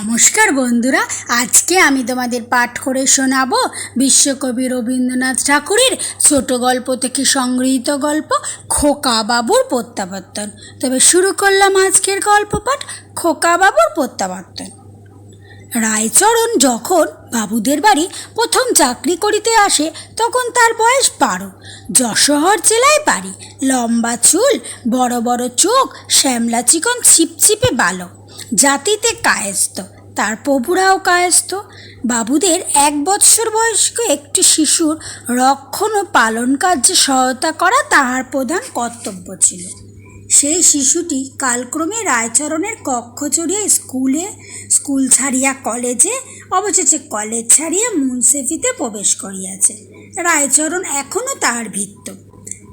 নমস্কার বন্ধুরা, আজকে আমি তোমাদের পাঠ করে শোনাবো বিশ্বকবি রবীন্দ্রনাথ ঠাকুরের ছোট গল্প থেকে সংগৃহীত গল্প খোকা বাবুর প্রত্যাবর্তন। তবে শুরু করলাম আজকের গল্প পাঠ খোকা বাবুর প্রত্যাবর্তন। রায়চরণ যখন বাবুদের বাড়ি প্রথম চাকরি করিতে আসে তখন তার বয়স 12। যশোহর জেলায় বাড়ি, লম্বা চুল, বড় বড় চোখ, শ্যামলা চিকন ছিপছিপে বালক, জাতিতে কায়স্থ, তার প্রভুরাও কায়স্থ। বাবুদের 1 বৎসর বয়স্ক একটি শিশুর রক্ষণ ও পালন কার্যে সহায়তা করা তাহার প্রধান কর্তব্য ছিল। সেই শিশুটি কালক্রমে রায়চরণের কক্ষ চড়িয়া স্কুল ছাড়িয়া কলেজে, অবশেষে কলেজ ছাড়িয়া মুন্সেফিতে প্রবেশ করিয়াছে। রায়চরণ এখনও তাহার ভৃত্য।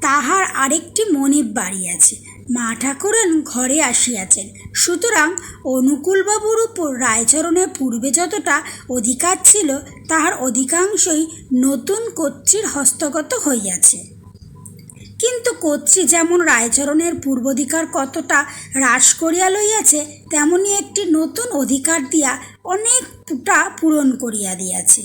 তাহার আরেকটি মনিব বাড়ি আছে। মা ঠাকুরন ঘরে আসিয়াছেন, সুতরাং অনুকূলবাবুর উপর রায়চরণের পূর্বে যতটা অধিকার ছিল তাহার অধিকাংশই নতুন কর্ত্রীর হস্তগত হইয়াছে। কিন্তু কর্ত্রী যেমন রায়চরণের পূর্বাধিকার কতটা হ্রাস করিয়া লইয়াছে, তেমনি একটি নতুন অধিকার দিয়া অনেকটা পূরণ করিয়া দিয়াছে।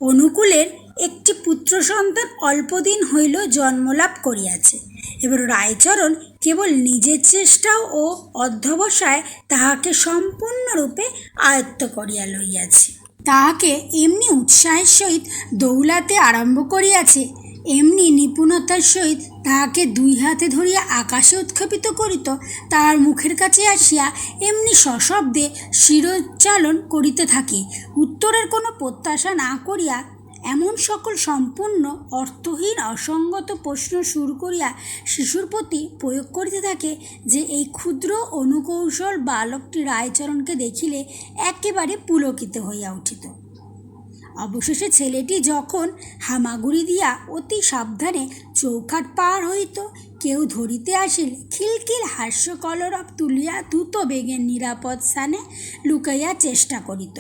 অনুকূলের একটি পুত্র সন্তান অল্পদিন হইল জন্মলাভ করিয়াছে। এবার রায়চরণ কেবল নিজের চেষ্টা ও অধ্যবসায় তাহাকে সম্পূর্ণরূপে আয়ত্ত করিয়া লইয়াছে। তাহাকে এমনি উৎসাহের সহিত দৌলাতে আরম্ভ করিয়াছে, এমনি নিপুণতার সহিত তাহাকে 2 হাতে ধরিয়া আকাশে উৎক্ষেপিত করিত, তাহার মুখের কাছে আসিয়া এমনি সশব্দে শিরোচ্চালন করিতে থাকে, উত্তরের কোনো প্রত্যাশা না করিয়া এমন সকল সম্পূর্ণ অর্থহীন অসঙ্গত প্রশ্ন সুর করিয়া শিশুর প্রতি প্রয়োগ করিতে থাকে যে এই ক্ষুদ্র অনুকৌশল বালকটি রায়চরণকে দেখিলে একেবারে পুলকিত হইয়া উঠিত। অবশেষে ছেলেটি যখন হামাগুড়ি দিয়া অতি সাবধানে চৌখাট পার হইত, কেউ ধরিতে আসিলে খিলখিল হাস্যকলরব তুলিয়া দ্রুত বেগের নিরাপদ স্থানে লুকাইয়া চেষ্টা করিত,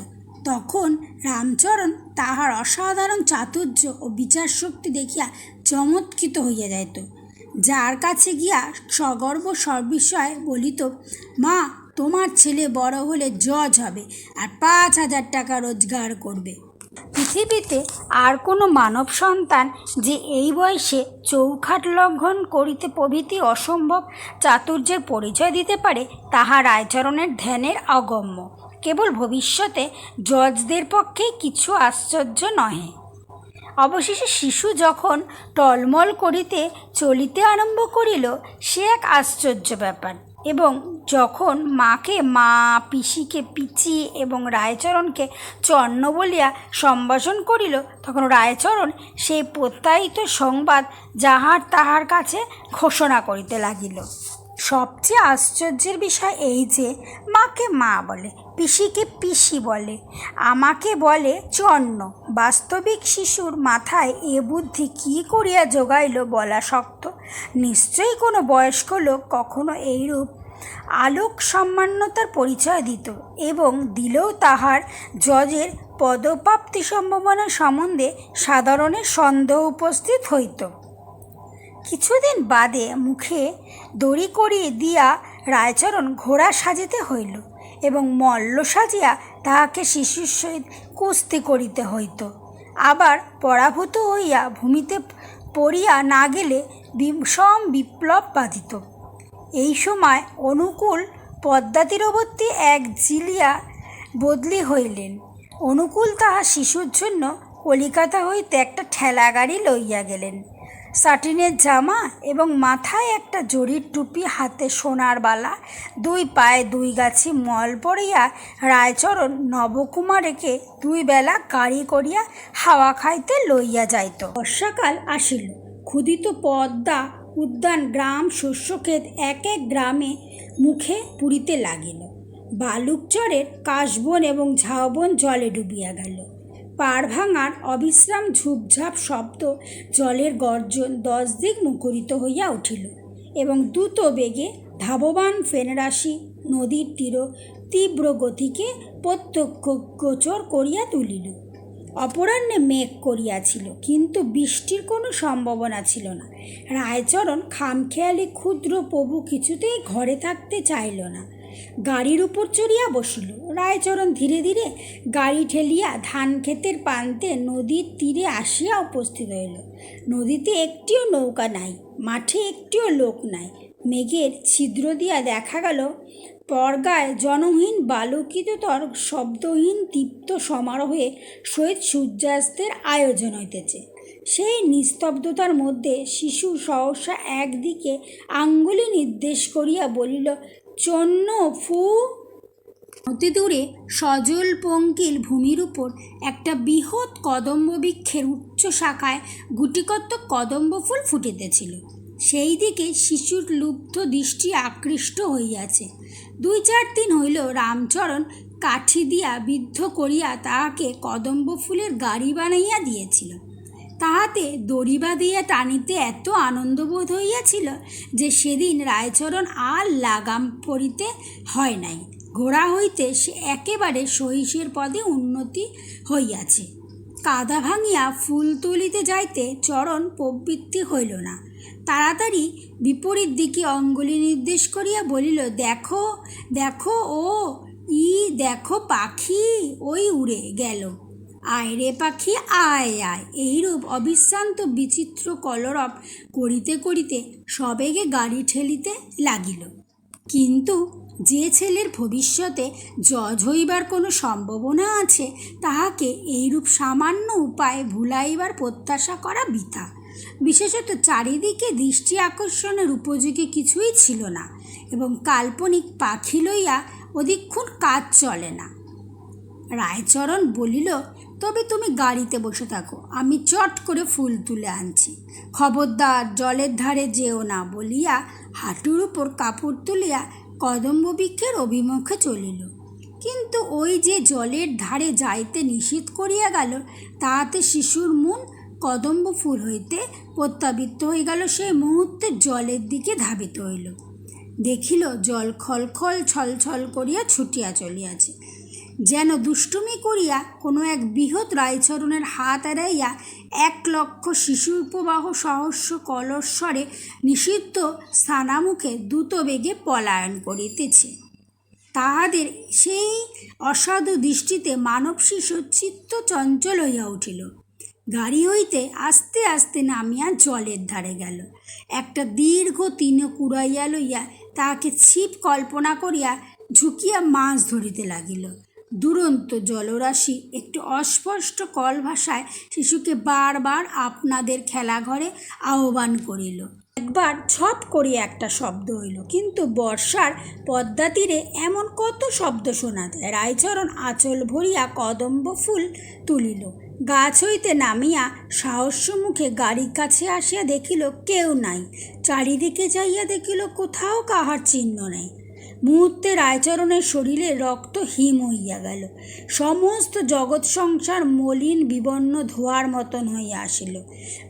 তখন রামচরণ তাহার অসাধারণ চাতুর্য ও বিচার শক্তি দেখিয়া চমৎকৃত হইয়া যাইত। যার কাছে গিয়া সগর্ব সবিস্ময়ে বলিত, মা, তোমার ছেলে বড় হলে জজ হবে আর 5,000 টাকা রোজগার করবে। পৃথিবীতে আর কোনো মানব সন্তান যে এই বয়সে চৌখাট লঙ্ঘন করিতে প্রভৃতি অসম্ভব চাতুর্যের পরিচয় দিতে পারে তাহা রায়চরণের ধ্যানের অগম্য। কেবল ভবিষ্যতে জজদের পক্ষে কিছু আশ্চর্য নহে। অবশেষে শিশু যখন টলমল করিতে চলিতে আরম্ভ করিল, সে এক আশ্চর্য ব্যাপার, এবং যখন মাকে মা, পিসিকে পিচি এবং রায়চরণকে চন্ন বলিয়া সম্ভাষণ করিল, তখন রায়চরণ সেই প্রত্যায়িত সংবাদ যাহার তাহার কাছে ঘোষণা করিতে লাগিল। সবচেয়ে আশ্চর্যের বিষয় এই যে মাকে মা বলে, পিসিকে পিসি বলে, আমাকে বলে চন্ন। বাস্তবিক শিশুর মাথায় এ বুদ্ধি কী করিয়া জোগাইল বলা শক্ত। নিশ্চয়ই কোনো বয়স্ক লোক কখনো এইরূপ আলোক সামান্যতার পরিচয় দিত, এবং দিলেও তাহার জজের পদপ্রাপ্তি সম্ভাবনা সম্বন্ধে সাধারণের সন্দেহ উপস্থিত হইত। কিছুদিন বাদে মুখে দড়ি করিয়ে দিয়া রায়চরণ ঘোড়া সাজিতে হইল, এবং মল্ল সাজিয়া তাহাকে শিশুর সহিত কুস্তি করিতে হইত। আবার পরাভূত হইয়া ভূমিতে পড়িয়া না গেলে বিষম বিপ্লব বাধিত। এই সময় অনুকূল পদ্মা তীরবর্তী এক জিলিয়া বদলি হইলেন। অনুকূল তাহার শিশুর জন্য কলিকাতা হইতে একটা ঠেলা গাড়ি লইয়া গেলেন। সাটিনের জামা এবং মাথায় একটা জরির টুপি, হাতে সোনার বালা, 2 পায়ে 2 গাছি মল পড়িয়া রায়চরণ নবকুমারকে 2 বেলা গাড়ি করিয়া হাওয়া খাইতে লইয়া যাইত। বর্ষাকাল আসিল। ক্ষুদিত পদ্মা উদ্যান, গ্রাম, শস্যক্ষেত এক এক গ্রামে মুখে পুরিতে লাগিল। বালুকচরের কাশবন এবং ঝাউবন জলে ডুবিয়া গেল। পাড় ভাঙার অবিশ্রাম ঝুপঝাপ শব্দ, জলের গর্জন 10 দিক মুখরিত হইয়া উঠিল, এবং দ্রুত বেগে ধাবমান ফেনরাশি নদীর তীর তীব্র গতিকে প্রত্যক্ষ গোচর করিয়া তুলিল। অপরাহ্নে মেঘ করিয়াছিল, কিন্তু বৃষ্টির কোনো সম্ভাবনা ছিল না। রায়চরণ খামখেয়ালি ক্ষুদ্র প্রভু কিছুতেই ঘরে থাকতে চাইল না। গাড়ির উপর চড়িয়া বসিল। রায়চরণ ধীরে ধীরে গাড়ি ঠেলিয়া ধান ক্ষেতের প্রান্তে নদীর তীরে আসিয়া উপস্থিত হইল। নদীতে একটিও নৌকা নাই, মাঠে একটিও লোক নাই। মেঘের ছিদ্র দিয়া দেখা গেল পর্গায় জনহীন বালুকিততর শব্দহীন তৃপ্ত সমারোহে সহিত সূর্যাস্তের আয়োজন হইতেছে। সেই নিস্তব্ধতার মধ্যে শিশু সহসা একদিকে আঙ্গুলি নির্দেশ করিয়া বলিল, চন্ন ফু। অতি দূরে সজল পঙ্কিল ভূমির উপর একটা বৃহৎ কদম্ব বৃক্ষের উচ্চ শাখায় গুটিকত কদম্ব ফুল ফুটিতেছিল। সেই দিকে শিশুর লুব্ধ দৃষ্টি আকৃষ্ট হইয়াছে। 2-4 দিন হইল রামচরণ কাঠি দিয়া বিদ্ধ করিয়া তাহাকে কদম্ব ফুলের গাড়ি বানাইয়া দিয়েছিল। তাহাতে দড়ি বাঁধিয়া টানিতে এত আনন্দবোধ হইয়াছিল যে সেদিন রায়চরণ আর লাগাম পড়িতে হয় নাই। ঘোড়া হইতে সে একেবারে সহিসের পদে উন্নতি হইয়াছে। কাদা ভাঙিয়া ফুল তুলিতে যাইতে চরণ প্রবৃত্তি হইল না। তাড়াতাড়ি বিপরীত দিকে অঙ্গুলি নির্দেশ করিয়া বলিল, দেখো দেখো, ও ই দেখো পাখি, ওই উড়ে গেল। আয় রে পাখি, আয় আয়। এইরূপ অবিশ্রান্ত বিচিত্র কলরব করিতে করিতে সবেগে গাড়ি ঠেলিতে লাগিল। কিন্তু যে ছেলের ভবিষ্যতে জজ হইবার কোনো সম্ভাবনা আছে, তাহাকে এইরূপ সামান্য উপায় ভুলাইবার প্রত্যাশা করা বৃথা। বিশেষত চারিদিকে দৃষ্টি আকর্ষণের উপযোগী কিছুই ছিল না, এবং কাল্পনিক পাখি লইয়া অধিকক্ষণ কাজ চলে না। রায়চরণ বলিল, তবে তুমি গাড়িতে বসে থাকো, আমি চট করে ফুল তুলে আনছি। খবরদার জলের ধারে যেও না বলিয়া হাঁটুর উপর কাপড় তুলিয়া কদম্ব বৃক্ষের অভিমুখে চলিল। কিন্তু ওই যে জলের ধারে যাইতে নিষেধ করিয়া গেল, তাহাতে শিশুর মন কদম্ব ফুল হইতে প্রত্যাবৃত্ত হয়ে গেল। সেই মুহূর্তে জলের দিকে ধাবিত হইল। দেখিল জল খলখল ছলছল করিয়া ছুটিয়া চলিয়াছে। যেন দুষ্টুমি করিয়া কোনো এক বৃহৎ রায়চরণের হাত এড়াইয়া 1,00,000 শিশুর প্রবাহ সহস্র কলস্বরে নিষিদ্ধ স্থানামুখে দ্রুত বেগে পলায়ন করিতেছে। তাহাদের সেই অসাধু দৃষ্টিতে মানব শিশুর চিত্ত চঞ্চল হইয়া উঠিল। গাড়ি হইতে আস্তে আস্তে নামিয়া জলের ধারে গেল। একটা দীর্ঘ তিনক কুড়াইয়া লইয়া তাহাকে ছিপ কল্পনা করিয়া ঝুঁকিয়া মাছ ধরিতে লাগিল। দুরন্ত জলরাশি একটু অস্পষ্ট কল ভাষায় শিশুকে বারবার আপনাদের খেলাঘরে আহ্বান করিল। একবার ছপ করিয়া একটা শব্দ হইল, কিন্তু বর্ষার পদ্মা তীরে এমন কত শব্দ শোনা যায়। রায়চরণ আঁচল ভরিয়া কদম্ব ফুল তুলিল। গাছ হইতে নামিয়া সাহস্য মুখে গাড়ির কাছে আসিয়া দেখিল কেউ নাই। চারিদিকে যাইয়া দেখিল কোথাও কাহার চিহ্ন নাই। মুহূর্তে রায়চরণের শরীরে রক্ত হিম হইয়া গেল। সমস্ত জগৎ সংসার মলিন বিবর্ণ ধোয়ার মতন হইয়া আসিল।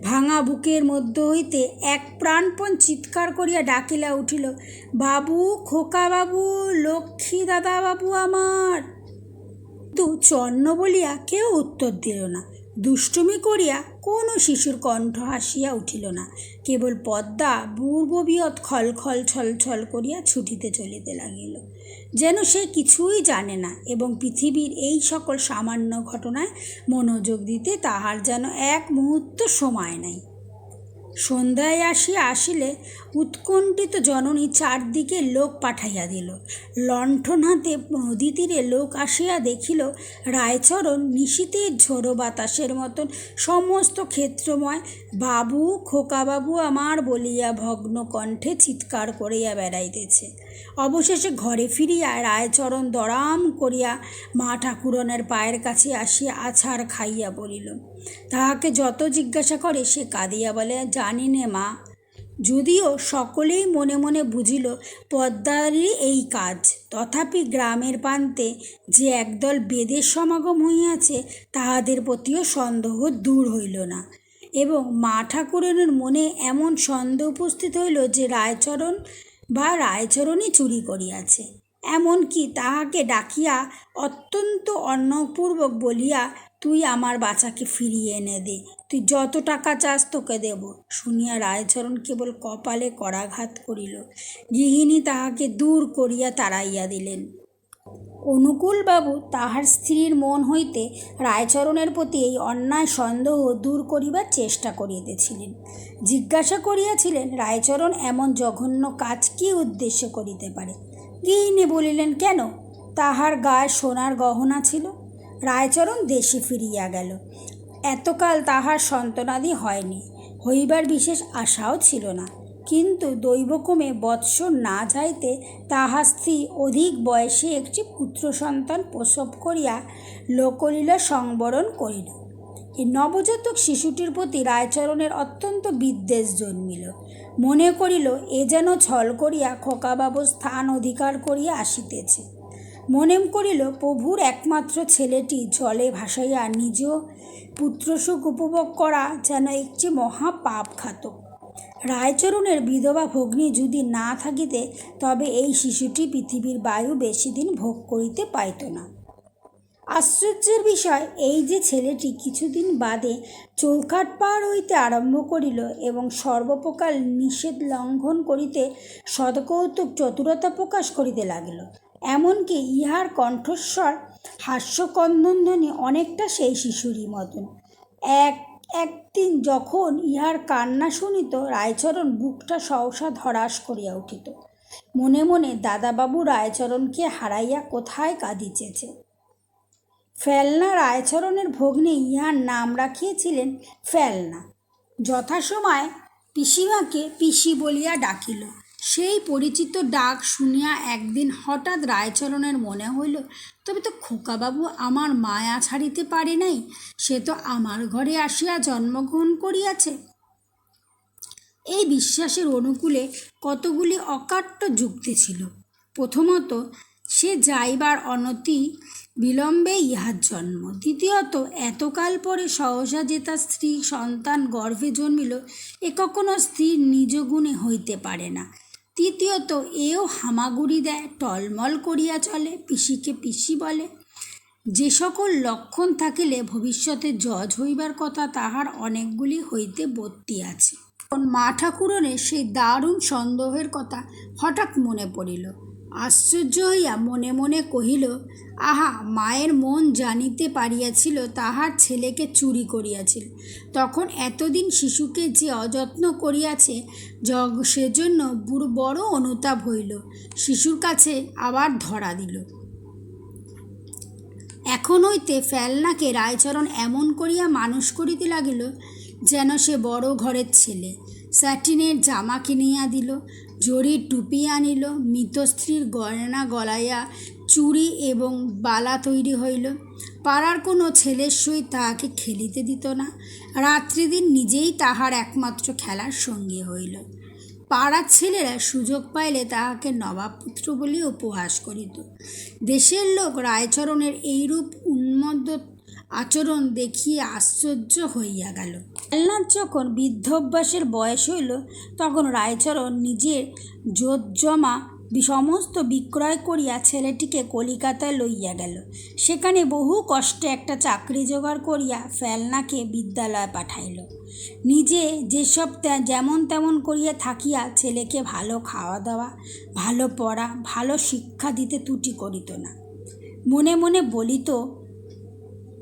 ভাঙা বুকের মধ্য হইতে এক প্রাণপণ চিৎকার করিয়া ডাকিলা উঠিল, বাবু, খোকা বাবু, লক্ষ্মী দাদা বাবু আমার। কিন্তু চন্ন বলিয়া কেউ উত্তর দিল না। দুষ্টুমি করিয়া কোনো শিশুর কণ্ঠ হাসিয়া উঠিল না। কেবল পদ্মা পূর্ববিয়ৎ খলখল ছলছল করিয়া ছুটিতে চলিতে লাগিল, যেন সে কিছুই জানে না, এবং পৃথিবীর এই সকল সামান্য ঘটনায় মনোযোগ দিতে তাহার যেন এক মুহূর্ত সময় নাই। সন্ধ্যায় আসিলে উৎকণ্ঠিত জননী চারদিকে লোক পাঠাইয়া দিল। লণ্ঠন হাতে নদী তীরে লোক আসিয়া দেখিল রায়চরণ নিশীথের ঝোড়ো বাতাসের মতন সমস্ত ক্ষেত্রময় বাবু, খোকাবাবু আমার বলিয়া ভগ্ন কণ্ঠে চিৎকার করিয়া বেড়াইতেছে। অবশেষে ঘরে ফিরিয়া রায়চরণ দরাম করিয়া মা ঠাকুরনের পায়ের কাছে আসিয়া আছাড় খাইয়া বলিল। তাহাকে যত জিজ্ঞাসা করে সে কাঁদিয়া বলে, জানি নে মা। যদিও সকলেই মনে মনে বুঝিল পদ্মারই এই কাজ, তথাপি গ্রামের প্রান্তে যে একদল বেদের সমাগম হইয়াছে তাহাদের প্রতিও সন্দেহ দূর হইল না, এবং মা ঠাকুরনের মনে এমন সন্দেহ উপস্থিত হইল যে রায়চরণ বা রায়চরণই চুরি করিয়াছে। এমনকি তাহাকে ডাকিয়া অত্যন্ত অন্নপূর্বক বলিয়া তুই আমার বাচ্চাকে ফিরিয়ে এনে দে, তুই যত টাকা চাস তোকে দেব। শুনিয়া রায়চরণ কেবল কপালে করাঘাত করিল। গৃহিণী তাহাকে দূর করিয়া তাড়াইয়া দিলেন। অনুকূলবাবু তাহার স্ত্রীর মন হইতে রায়চরণের প্রতি এই অন্যায় সন্দেহ দূর করিবার চেষ্টা করিতেছিলেন। জিজ্ঞাসা করিয়াছিলেন, রায়চরণ এমন জঘন্য কাজ কি উদ্দেশ্য করিতে পারে? গৃহিণী বলিলেন, কেন? তাহার গায়ে সোনার গহনা ছিল। রায়চরণ দেশে ফিরিয়া গেল। এতকাল তাহার সন্তানাদি হয়নি, হইবার বিশেষ আশাও ছিল না। কিন্তু দৈবক্রমে বৎসর না যাইতে তাহার স্ত্রী অধিক বয়সে একটি পুত্র সন্তান প্রসব করিয়া লোকলীলা সংবরণ করিল। এই নবজাতক শিশুটির প্রতি রায়চরণের অত্যন্ত বিদ্বেষ জন্মিল। মনে করিল, এ যেন ছল করিয়া খোকাবাবুর স্থান অধিকার করিয়া আসিতেছে। মনে করিল, প্রভুর একমাত্র ছেলেটি জলে ভাসাইয়া নিজেও পুত্রসুখ উপভোগ করা যেন একটি মহা পাপঘাতক। রায়চরণের বিধবা ভগ্নী যদি না থাকিতে তবে এই শিশুটি পৃথিবীর বায়ু বেশি দিন ভোগ করিতে পাইত না। আশ্চর্যের বিষয় এই যে ছেলেটি কিছুদিন বাদে চৌকাঠ পার হইতে আরম্ভ করিল এবং সর্বপ্রকার নিষেধ লঙ্ঘন করিতে সদকৌতুক চতুরতা প্রকাশ করিতে লাগিল। এমনকি ইহার কণ্ঠস্বর হাস্যকন্দনধ্বনি অনেকটা সেই শিশুরই মতন। একদিন যখন ইহার কান্না শুনিত, রায়চরণ বুকটা সহসা ধরাস করিয়া উঠিত। মনে মনে দাদাবাবু রায়চরণকে হারাইয়া কোথায় কাঁদিতেছে। ফেলনা রায়চরণের ভগ্নী ইহার নাম রাখিয়াছিলেন ফেলনা। যথাসময় পিসিমাকে পিসি বলিয়া ডাকিল। সেই পরিচিত ডাক শুনিয়া একদিন হঠাৎ রায়চরণের মনে হইল, তবে তো খোকাবাবু আমার মায়া ছাড়িতে পারে নাই, সে তো আমার ঘরে আসিয়া জন্মগ্রহণ করিয়াছে। এই বিশ্বাসের অনুকূলে কতগুলি অকাট্য যুক্তি ছিল। প্রথমত, সে যাইবার অনতি বিলম্বে ইহার জন্ম। দ্বিতীয়ত, এতকাল পরে সহসা যে তার স্ত্রী সন্তান গর্ভে জন্মিল, এ কখনো স্ত্রীর নিজ গুণে হইতে পারে না। তৃতীয়ত, এও হামাগুড়ি দেয়, টলমল করিয়া চলে, পিসিকে পিসি বলে। যে সকল লক্ষণ থাকিলে ভবিষ্যতে জজ হইবার কথা, তাহার অনেকগুলি হইতে বর্তিয়াছে। মা ঠাকুরনের সেই দারুণ সন্দেহের কথা হঠাৎ মনে পড়িল। আশ্চর্য হইয়া মনে মনে কহিল, আহা, মায়ের মন জানিতে পারিয়াছিল তাহার ছেলেকে চুরি করিয়াছিল, তখন এতদিন শিশুকে যে অযত্ন করিয়াছে সেজন্য বড় অনুতাপ হইল। শিশুর কাছে আবার ধরা দিল। এখন হইতে ফেলনাকে রায়চরণ এমন করিয়া মানুষ করিতে লাগিল যেন সে বড় ঘরের ছেলে। স্যাটিনের জামা কিনিয়া দিল, জরির টুপি আনিল, মৃত স্ত্রীর গয়না গলাইয়া চুড়ি এবং বালা তৈরি হইল। পাড়ার কোনো ছেলের সহিত তাহাকে খেলিতে দিত না। রাত্রিদিন নিজেই তাহার একমাত্র খেলার সঙ্গী হইল। পাড়ার ছেলেরা সুযোগ পাইলে তাহাকে নবাবপুত্র বলিয়া উপহাস করিত। দেশের লোক রায়চরণের এইরূপ উন্মত্ত আচরণ দেখিয়ে আশ্চর্য হইয়া গেল। ফেলনার যখন বৃদ্ধাভ্যাসের বয়স হইল, তখন রায়চরণ নিজের জোতজমা সমস্ত বিক্রয় করিয়া ছেলেটিকে কলিকাতায় লইয়া গেল। সেখানে বহু কষ্টে একটা চাকরি জোগাড় করিয়া ফেলনাকে বিদ্যালয়ে পাঠাইল। নিজে যেসব যেমন তেমন করিয়া থাকিয়া ছেলেকে ভালো খাওয়া দাওয়া, ভালো পড়া, ভালো শিক্ষা দিতে ত্রুটি করিত না। মনে মনে বলিত,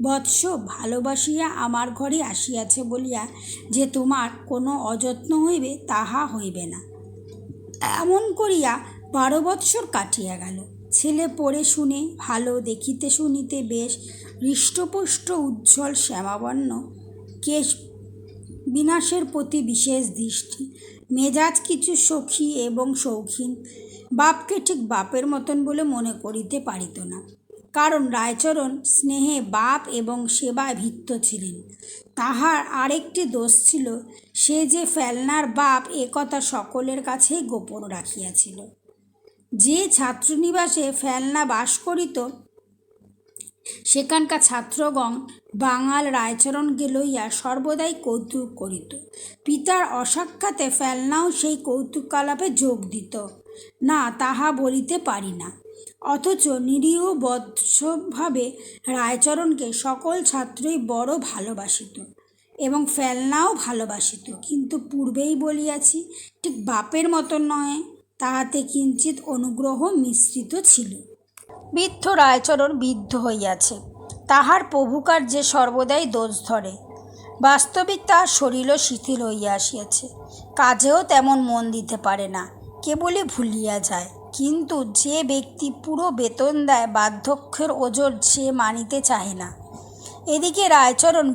বৎস, ভালোবাসিয়া আমার ঘরে আসিয়াছে বলিয়া যে তোমার কোনো অযত্ন হইবে তাহা হইবে না। এমন করিয়া 12 বৎসর কাটিয়া গেল। ছেলে পড়ে শুনে ভালো, দেখিতে শুনিতে বেশ, হৃষ্টপুষ্ট, উজ্জ্বল শ্যামাবর্ণ, কেশ, বিনাশের প্রতি বিশেষ দৃষ্টি, মেজাজ কিছু সখী এবং শৌখিন। বাপকে ঠিক বাপের মতন বলে মনে করিতে পারিত না, কারণ রায়চরণ স্নেহে বাপ এবং সেবায় ভীত ছিলেন। তাহার আরেকটি দোষ ছিল, সে যে ফেলনার বাপ এ কথা সকলের কাছেই গোপন রাখিয়াছিল। যে ছাত্রনিবাসে ফেলনা বাস করিত, সেখানকার ছাত্রগণ বাঙাল রায়চরণকে লইয়া সর্বদাই কৌতুক করিত। পিতার অসাক্ষাতে ফেলনাও সেই কৌতুকালাপে যোগ দিত না, তাহা বলিতে পারি না। অথচ নিরীহ বৎসভাবে রায়চরণকে সকল ছাত্রই বড় ভালোবাসিত এবং ফেলনাও ভালোবাসিত, কিন্তু পূর্বেই বলিয়াছি ঠিক বাপের মতো নয়, তাহাতে কিঞ্চিত অনুগ্রহ মিশ্রিত ছিল। বৃদ্ধ রায়চরণ বৃদ্ধ হইয়াছে, তাহার প্রভুকার যে সর্বদাই দোষ ধরে। বাস্তবিক তাহার শরীরও শিথিল হইয়া আসিয়াছে, কাজেও তেমন মন দিতে পারে না, কেবলই ভুলিয়া যায়। কিন্তু যে ব্যক্তি পুরো বেতন দেয় বার্ধক্যের ওজর সে মানিতে চাহে না। এদিকে রায়চরণ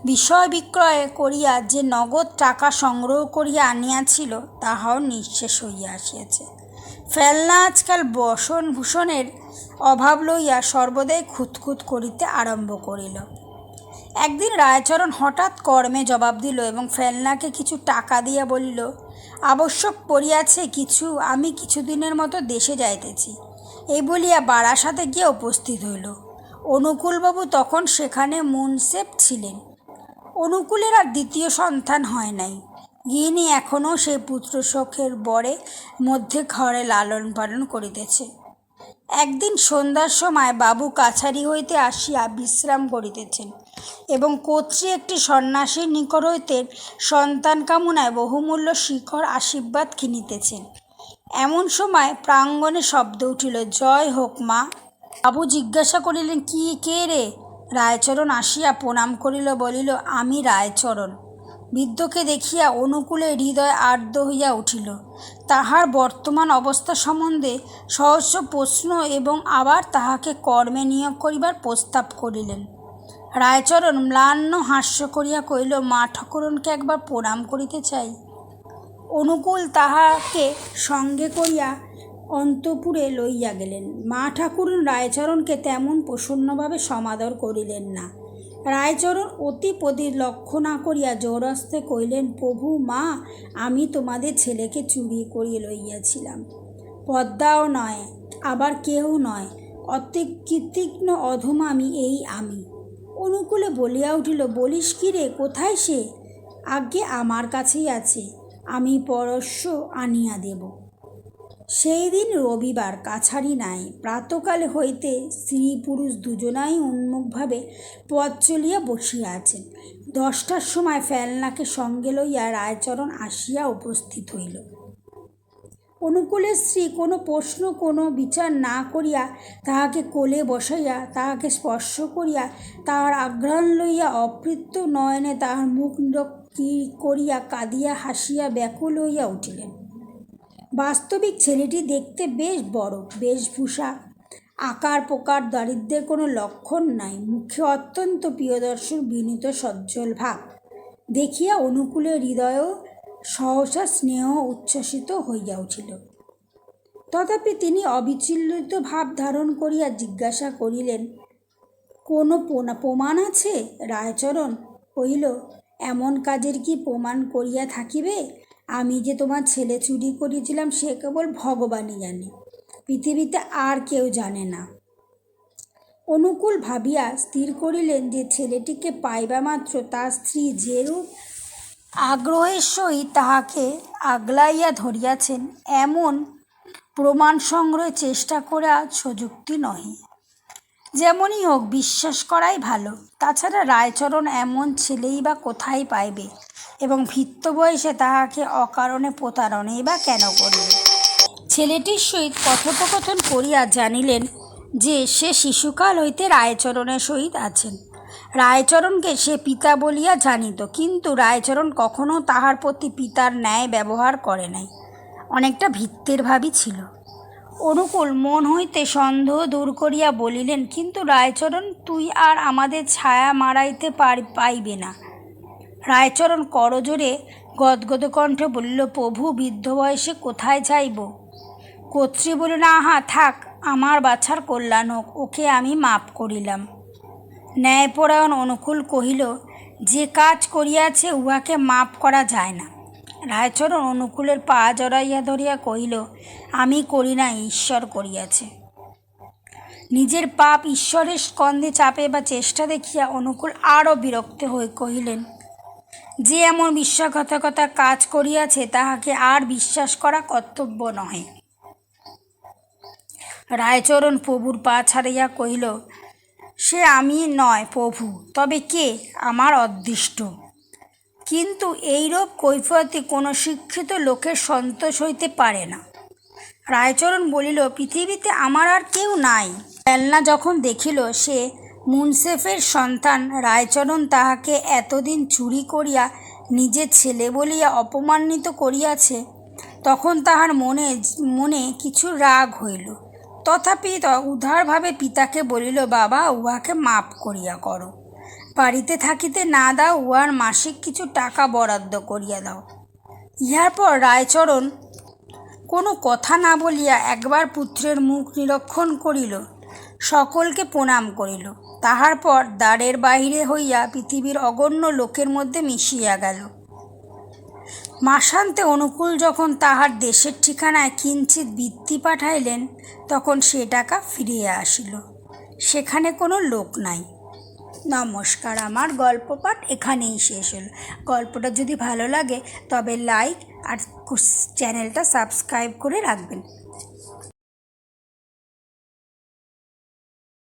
বিষয় বিক্রয় করিয়া যে নগদ টাকা সংগ্রহ করিয়া আনিয়াছিল তাহাও নিঃশেষ হইয়া আসিয়াছে। ফেলনা আজকাল বসনভূষণের অভাব লইয়া সর্বদাই খুঁতখুত করিতে আরম্ভ করিল। একদিন রায়চরণ হঠাৎ কর্মে জবাব দিল এবং ফেলনাকে কিছু টাকা দিয়া বলিল, আবশ্যক পড়িয়াছে কিছু, আমি কিছুদিনের মতো দেশে যাইতেছি। এই বলিয়া বারাসাতে গিয়া উপস্থিত হইল। অনুকূলবাবু তখন সেখানে মুনসেফ ছিলেন। অনুকূলের আর দ্বিতীয় সন্তান হয় নাই। গিন্নি এখনও সেই পুত্রশোকের বরে মধ্যে ঘরে লালন পালন করিতেছে। একদিন সন্ধ্যার সময় বাবু কাছারি হইতে আসিয়া বিশ্রাম করিতেছেন এবং কর্ত্রী একটি সন্ন্যাসীর নিকট হইতে সন্তান কামনায় বহুমূল্য শিখর আশীর্বাদ কিনিতেছেন। এমন সময় প্রাঙ্গণে শব্দ উঠিল, জয় হোক মা। বাবু জিজ্ঞাসা করিলেন, কে রে? রায়চরণ আসিয়া প্রণাম করিল, বলিল, আমি রায়চরণ। বৃদ্ধকে দেখিয়া অনুকূলে হৃদয় আর্দ্র হইয়া উঠিল। তাহার বর্তমান অবস্থা সম্বন্ধে সহস্র প্রশ্ন এবং আবার তাহাকে কর্মে নিয়োগ করিবার প্রস্তাব করিলেন। রায়চরণ ম্লান হাস্য করিয়া কহিল, মা ঠাকুরনকে একবার প্রণাম করিতে চাই। অনুকূল তাহাকে সঙ্গে করিয়া অন্তঃপুরে লইয়া গেলেন। মা ঠাকুরন রায়চরণকে তেমন প্রসন্নভাবে সমাদর করিলেন না। রায়চরণ অতি প্রদীর লক্ষ্য না করিয়া জোরস্তে কহিলেন, প্রভু মা, আমি তোমাদের ছেলেকে চুরি করিয়া লইয়াছিলাম। পদ্মাও নয়, আবার কেউ নয়, অতি কৃতঘ্ন অধম আমি। অনুকূলে বলিয়া উঠিল, বলিস কি রে, কোথায় সে? আজ্ঞে আমার কাছেই আছে, আমি পরশ্ব আনিয়া দেব। সেই দিন রবিবার, কাছারি নাই। প্রাতকালে হইতে স্ত্রী পুরুষ দুজনাই উন্মুখভাবে পথ চলিয়া বসিয়া আছেন। 10টার সময় ফেলনাকে সঙ্গে লইয়া রায়চরণ আসিয়া উপস্থিত হইল। অনুকূলের স্ত্রী কোনো প্রশ্ন কোনো বিচার না করিয়া তাহাকে কোলে বসাইয়া তাহাকে স্পর্শ করিয়া তাহার আঘ্রাণ লইয়া অপৃত নয়নে তাহার মুখ করিয়া কাঁদিয়া হাসিয়া ব্যাকুল হইয়া উঠিলেন। বাস্তবিক ছেলেটি দেখতে বেশ বড়, বেশভূষা, আকার প্রকার দারিদ্র্যের কোনো লক্ষণ নাই, মুখে অত্যন্ত প্রিয়দর্শন বিনীত সজ্জল ভাব দেখিয়া অনুকূলের হৃদয়েও সহসা স্নেহ উচ্ছ্বসিত হইয়া উঠিল। তথাপি তিনি অবিচলিত ভাব ধারণ করিয়া জিজ্ঞাসা করিলেন, কোনো প্রমাণ আছে? রায়চরণ কহিল, এমন কাজের কি প্রমাণ করিয়া থাকিবে? আমি যে তোমার ছেলে চুরি করিয়াছিলাম সে কেবল ভগবানই জানে, পৃথিবীতে আর কেউ জানে না। অনুকূল ভাবিয়া স্থির করিলেন যে ছেলেটিকে পাইবা মাত্র তার স্ত্রী যেরূপ আগ্রহের সহিত তাহাকে আগলাইয়া ধরিয়াছেন, এমন প্রমাণ সংগ্রহের চেষ্টা করা সযুক্তি নহে। যেমনই হোক, বিশ্বাস করাই ভালো। তাছাড়া রায়চরণ এমন ছেলেই বা কোথায় পাইবে এবং ভৃত্য বয়সে তাহাকে অকারণে প্রতারণাই বা কেন করিবে? ছেলেটির সহিত কথোপকথন করিয়া জানিলেন যে সে শিশুকাল হইতে রায়চরণের সহিত আছেন। রায়চরণকে সে পিতা বলিয়া জানিত, কিন্তু রায়চরণ কখনও তাহার প্রতি পিতার ন্যায় ব্যবহার করে নাই, অনেকটা ভৃত্যের ভাবই ছিল। অনুকূল মন হইতে সন্দেহ দূর করিয়া বলিলেন, কিন্তু রায়চরণ, তুই আর আমাদের ছায়া মাড়াইতে পাইবে না। রায়চরণ করজোড়ে গদগদ কণ্ঠে বলিল, প্রভু, বৃদ্ধ বয়সে কোথায় যাইব? কর্ত্রী বলিল, আহা থাক, আমার বাছার কল্যাণ হোক, ওকে আমি মাপ করিলাম। ন্যায়পরায়ণ অনুকূল কহিল, যে কাজ করিয়াছে উহাকে মাপ করা যায় না। রায়চরণ অনুকূলের পা জড়াইয়া ধরিয়া কহিল, আমি করি না, ঈশ্বর করিয়াছে। নিজের পাপ ঈশ্বরের স্কন্ধে চাপিবার চেষ্টা দেখিয়া অনুকূল আরও বিরক্ত হয়ে কহিলেন, যে এমন বিশ্বাসঘাতকতা কাজ করিয়াছে তাহাকে আর বিশ্বাস করা কর্তব্য নহে। রায়চরণ প্রভুর পা ছাড়িয়া কহিল, সে আমি নয় প্রভু, তবে কে? আমার অদৃষ্ট। কিন্তু এইরূপ কৈফিয়তে কোনো শিক্ষিত লোকের সন্তোষ হইতে পারে না। রায়চরণ বলিল, পৃথিবীতে আমার আর কেউ নাই। বেলনা যখন দেখিল সে মুনসেফের সন্তান, রায়চরণ তাহাকে এতদিন চুরি করিয়া নিজের ছেলে বলিয়া অপমানিত করিয়াছে, তখন তাহার মনে কিছু রাগ হইল। তথাপি উদারভাবে পিতাকে বলিল, বাবা, উহাকে মাপ করিয়া করো। বাড়িতে থাকিতে না দাও, উহার মাসিক কিছু টাকা বরাদ্দ করিয়া দাও। ইহার পর রায়চরণ কোনো কথা না বলিয়া একবার পুত্রের মুখ নিরীক্ষণ করিল, সকলকে প্রণাম করিল। তাহার পর দ্বারের বাহিরে হইয়া পৃথিবীর অগণ্য লোকের মধ্যে মিশিয়া গেল। মাসান্তে অনুকূল যখন তাহার দেশের ঠিকানায় কিঞ্চিৎ বৃত্তি পাঠাইলেন, তখন সে টাকা ফিরিয়া আসিল। সেখানে কোনো লোক নাই। নমস্কার, আমার গল্প পাঠ এখানেই শেষ হলো। গল্পটা যদি ভালো লাগে তবে লাইক আর চ্যানেলটা সাবস্ক্রাইব করে রাখবেন।